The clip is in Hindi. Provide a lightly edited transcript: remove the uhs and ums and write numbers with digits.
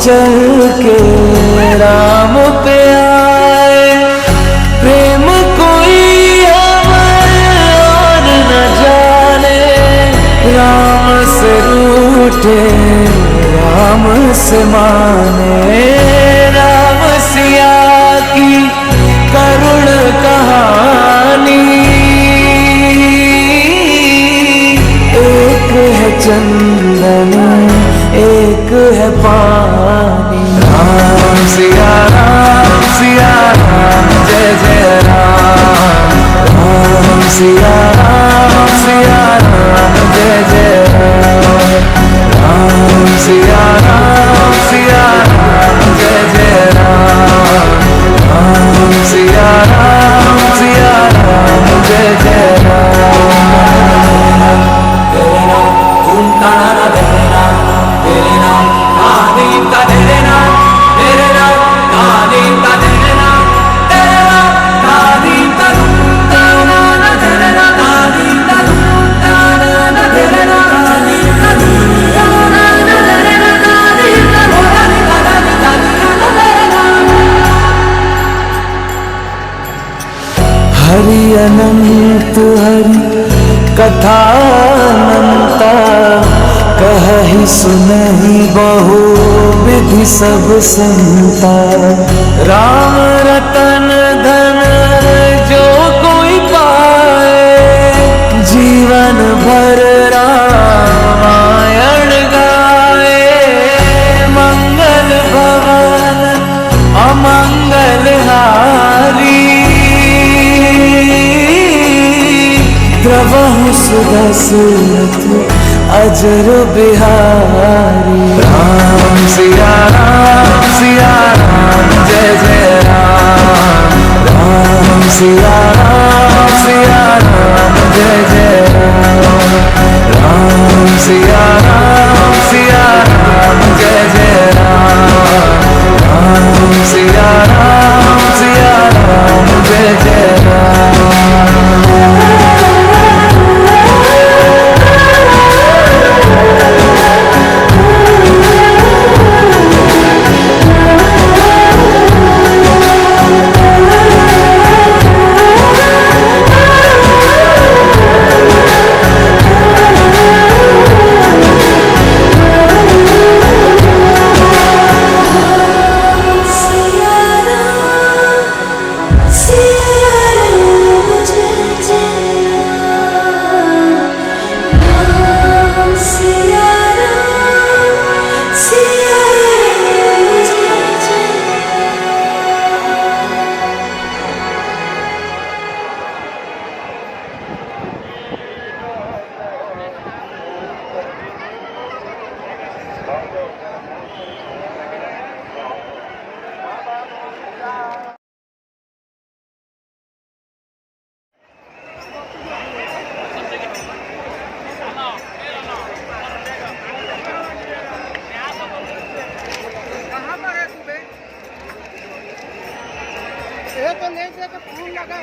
चल के राम पे आए। प्रेम कोई हमें और न जाने, राम से रूठे राम से माने। राम सिया की करुण कहानी, एक है चंदन एक है पानी। राम सिया राम, जय जय राम। राम सिया राम, जय जय राम। राम सिया राम, जय जय राम। राम सिया राम, जय जय राम। तेरे नाम घूमता ना तेरे नाम, तेरे नाम आदीम का तेरे नाम, तेरे नाम आदीम का तेरे नाम, तेरे नाम आदीम का ताना ना तेरे नाम, आदीम का ताना ना तेरे नाम, आदीम का ताना ना तेरे नाम, आदीम का ताना ना तेरे नाम। हरि अनंत हरि कथा अनंता, कहि सुनहि बहु विधि सब संता। राम रतन धन जो कोई पाए, जीवन भर रामायण गाए। मंगल भवन अमंगल हारी, द्रवहु सुदशरथ अजर बिहारी। राम सिया राम, जय जय राम। राम सिया राम, जय जय राम। राम सिया राम, जय जय राम। राम सिया राम, जय जय राम। तो नहीं से फोन लगा।